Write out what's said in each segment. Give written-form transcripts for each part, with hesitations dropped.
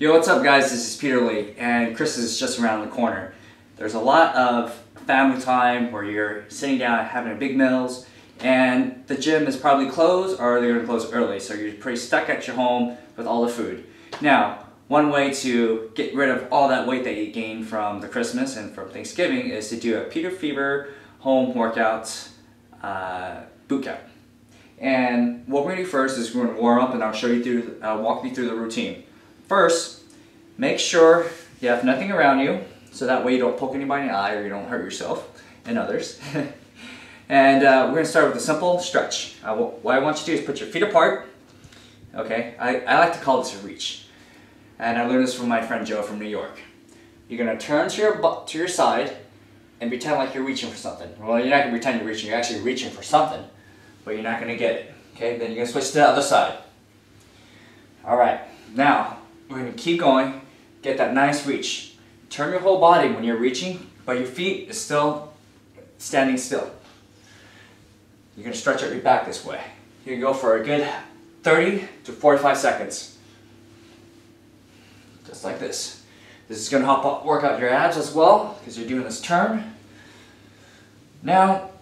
Yo, what's up guys? This is Peter Lee and Christmas is just around the corner. There's a lot of family time where you're sitting down having a big meals and the gym is probably closed or they're going to close early, so you're pretty stuck at your home with all the food. Now, one way to get rid of all that weight that you gained from the Christmas and from Thanksgiving is to do a Peter Fever home workout boot camp. And what we're going to do first is we're going to warm up and I'll show you through, walk you through the routine. First, make sure you have nothing around you, so that way you don't poke anybody in the eye or you don't hurt yourself and others. And we're going to start with a simple stretch. What I want you to do is put your feet apart. Okay, I like to call this a reach. And I learned this from my friend Joe from New York. You're going to turn to your side and pretend like you're reaching for something. Well, you're not going to pretend you're reaching, you're actually reaching for something, but you're not going to get it. Okay, then you're going to switch to the other side. Alright, now we're going to keep going, get that nice reach. Turn your whole body when you're reaching, but your feet is still standing still. You're going to stretch out your back this way. You can go for a good 30 to 45 seconds. Just like this. This is going to help work out your abs as well, because you're doing this turn. Now,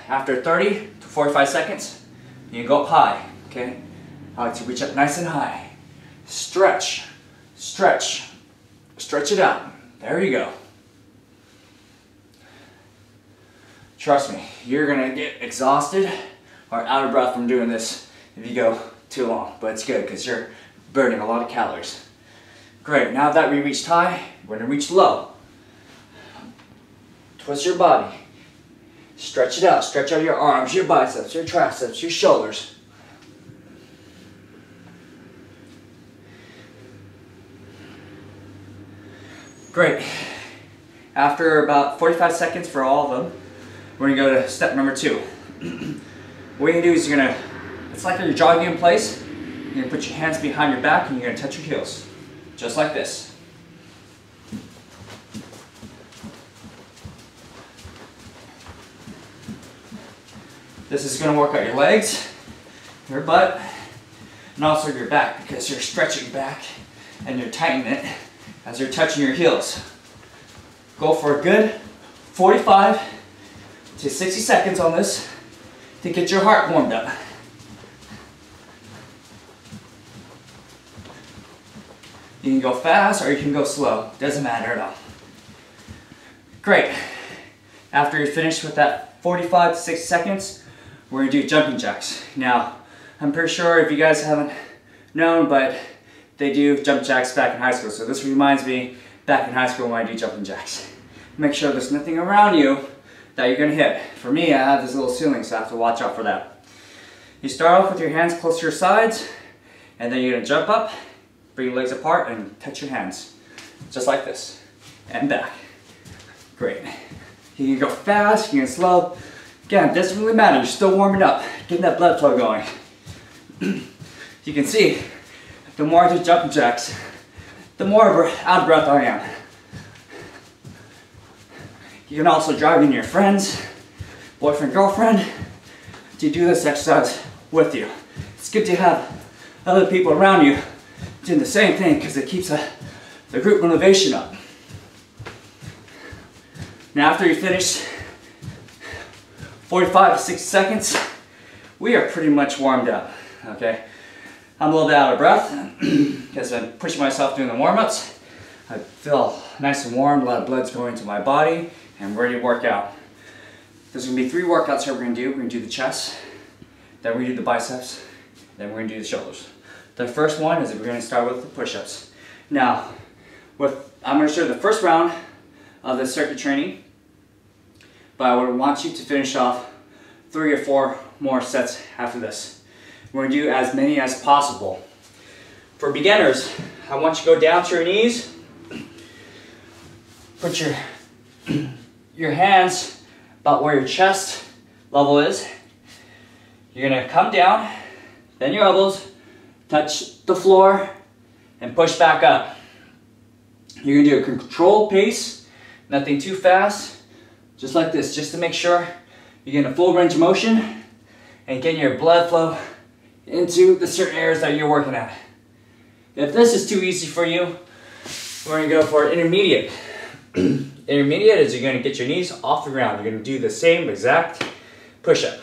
after 30 to 45 seconds, you can go up high. Okay? I like to reach up nice and high. Stretch, stretch, stretch it out. There you go. Trust me, you're gonna get exhausted or out of breath from doing this if you go too long, but it's good because you're burning a lot of calories. Great, now that we reached high, we're gonna reach low. Twist your body. Stretch it out, stretch out your arms, your biceps, your triceps, your shoulders. Great. After about 45 seconds for all of them, we're going to go to step number 2. What you're going to do is you're going to, it's like you're jogging in place, you're going to put your hands behind your back and you're going to touch your heels. Just like this. This is going to work out your legs, your butt, and also your back because you're stretching back and you're tightening it as you're touching your heels. Go for a good 45 to 60 seconds on this to get your heart warmed up. You can go fast or you can go slow, doesn't matter at all. Great. After you're finished with that 45 to 60 seconds, we're going to do jumping jacks. Now, I'm pretty sure if you guys haven't known, but they do jump jacks back in high school, so this reminds me back in high school when I do jumping jacks. Make sure there's nothing around you that you're going to hit. For me, I have this little ceiling, so I have to watch out for that. You start off with your hands close to your sides, and then you're going to jump up, bring your legs apart, and touch your hands. Just like this. And back. Great. You can go fast, you can slow. Again, it doesn't really matter, you're still warming up, getting that blood flow going. You can see, the more I do jumping jacks, the more out of breath I am. You can also drag in your friends, boyfriend, girlfriend, to do this exercise with you. It's good to have other people around you doing the same thing because it keeps the group motivation up. Now after you finish 45 to 60 seconds, we are pretty much warmed up, okay? I'm a little bit out of breath because I'm pushing myself doing the warm-ups. I feel nice and warm, a lot of blood's going to my body, and I'm ready to work out. There's going to be 3 workouts here we're going to do. We're going to do the chest, then we're going to do the biceps, then we're going to do the shoulders. The first one is we're going to start with the push-ups. Now, I'm going to show you the first round of the circuit training, but I would want you to finish off 3 or 4 more sets after this. We're going to do as many as possible. For beginners, I want you to go down to your knees. Put your hands about where your chest level is. You're going to come down, bend your elbows, touch the floor, and push back up. You're going to do a controlled pace, nothing too fast, just like this, just to make sure you're getting a full range of motion and getting your blood flow into the certain areas that you're working at. If this is too easy for you, we're going to go for intermediate. Intermediate is you're going to get your knees off the ground. You're going to do the same exact push-up.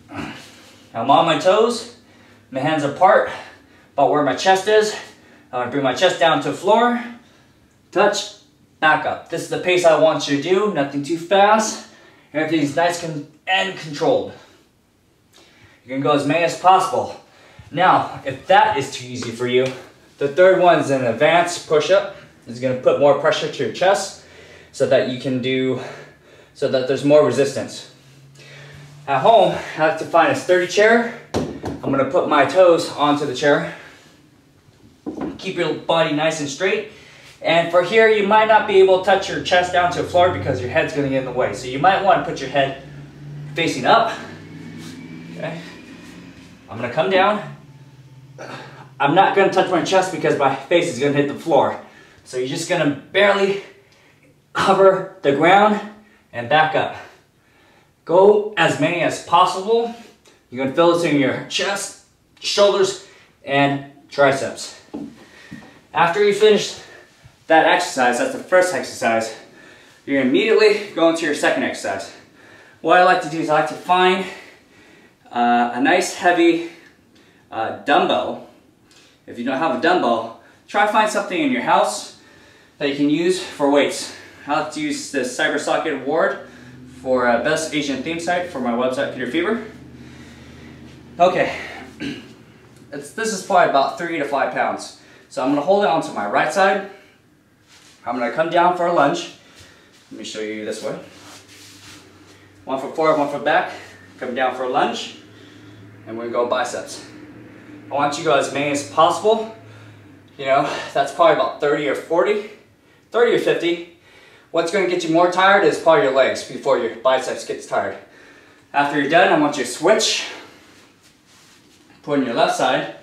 I'm on my toes, my hands apart, about where my chest is. I'm going to bring my chest down to the floor, touch, back up. This is the pace I want you to do, nothing too fast. Everything's nice and controlled. You're going to go as many as possible. Now, if that is too easy for you, the third one is an advanced push-up. It's going to put more pressure to your chest so that you can do, so that there's more resistance. At home, I like to find a sturdy chair. I'm going to put my toes onto the chair. Keep your body nice and straight. And for here, you might not be able to touch your chest down to the floor because your head's going to get in the way. So you might want to put your head facing up. Okay. I'm going to come down. I'm not going to touch my chest because my face is going to hit the floor. So you're just going to barely cover the ground and back up. Go as many as possible. You're going to feel this in your chest, shoulders, and triceps. After you finish that exercise, that's the first exercise, you're going to immediately go into your second exercise. What I like to do is I like to find a nice heavy dumbbell. If you don't have a dumbbell, try to find something in your house that you can use for weights. I like to use the CyberSocket Award for Best Asian Theme Site for my website, Peter Fever. Okay, this is probably about 3 to 5 pounds. So I'm going to hold it onto my right side. I'm going to come down for a lunge. Let me show you this way. 1 foot forward, 1 foot back. Come down for a lunge. And we're going to go biceps. I want you to go as many as possible. You know, that's probably about 30 or 40, 30 or 50. What's going to get you more tired is probably your legs before your biceps gets tired. After you're done, I want you to switch. Put on your left side.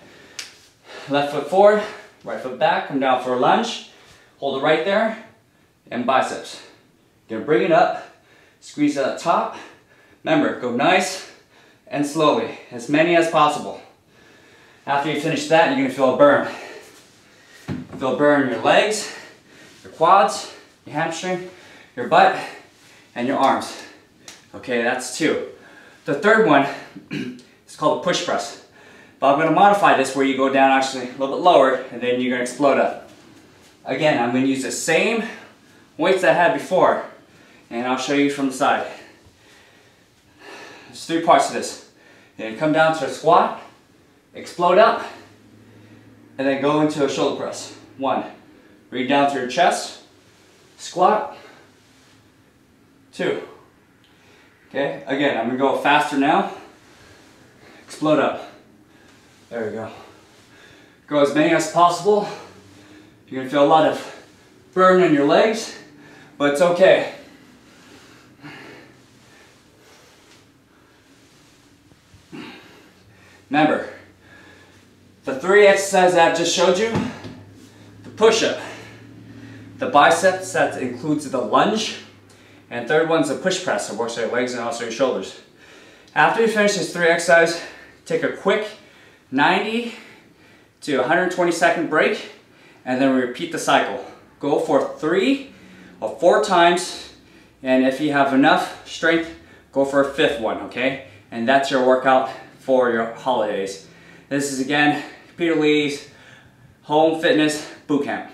Left foot forward, right foot back, come down for a lunge. Hold it right there, and biceps. You're going to bring it up, squeeze it at the top. Remember, go nice and slowly, as many as possible. After you finish that, you're going to feel a burn. Feel a burn in your legs, your quads, your hamstring, your butt, and your arms. Okay, that's 2. The third one is called a push press. But I'm going to modify this where you go down actually a little bit lower and then you're going to explode up. Again, I'm going to use the same weights that I had before and I'll show you from the side. There's 3 parts to this. You're going to come down to a squat, explode up, and then go into a shoulder press. 1. Breathe down through your chest, squat, 2. Okay, again, I'm going to go faster now, explode up. There we go. Go as many as possible. You're going to feel a lot of burn in your legs, but it's okay. Remember, the 3 exercises that I just showed you, the push-up, the biceps, that includes the lunge, and third one's the push press, that works on your legs and also your shoulders. After you finish these 3 exercises, take a quick 90 to 120 second break, and then we repeat the cycle. Go for 3 or 4 times, and if you have enough strength, go for a 5th one, okay? And that's your workout for your holidays. This is again Peter Lee's Home Fitness Bootcamp.